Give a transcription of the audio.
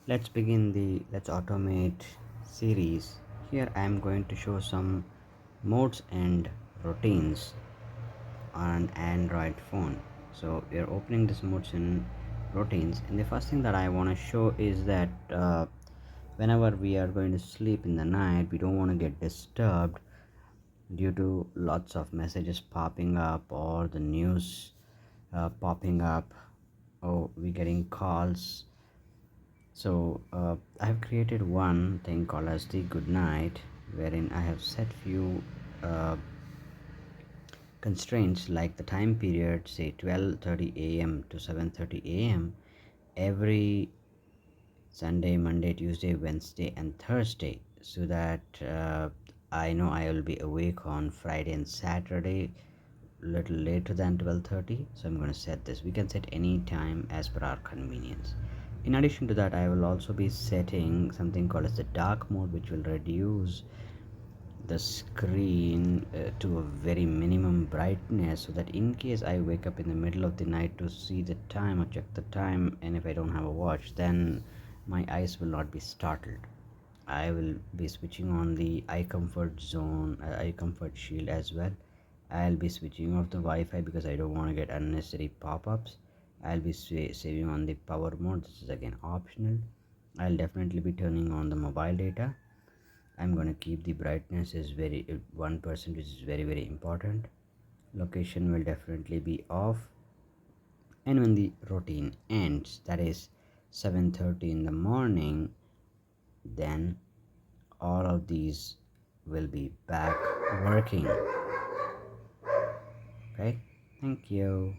Let's begin the Let's Automate series. Here I am going to show some modes and routines on an Android phone. So we are opening this modes and routines, and the first thing that I want to show is that whenever we are going to sleep in the night, we don't want to get disturbed due to lots of messages popping up or the news popping up, or we getting calls. So I have created one thing called as the good night, wherein I have set few uh, constraints like the time period, say 12:30 a.m. to 7:30 a.m. every Sunday, Monday, Tuesday, Wednesday, and Thursday, so that I know I will be awake on Friday and Saturday little later than 12:30. So I'm going to set this. We can set any time as per our convenience. In addition to that, I will also be setting something called as the dark mode, which will reduce the screen to a very minimum brightness, so that in case I wake up in the middle of the night to see the time or check the time, and if I don't have a watch, then my eyes will not be startled. I will be switching on the eye comfort zone, eye comfort shield as well. I'll be switching off the Wi-Fi because I don't want to get unnecessary pop-ups. I'll be saving on the power mode. This is again optional. I'll definitely be turning on the mobile data. I'm going to keep the brightness is very 1%, which is very important. Location will definitely be off. And when the routine ends, that is 7:30 in the morning, then all of these will be back working. Okay, thank you.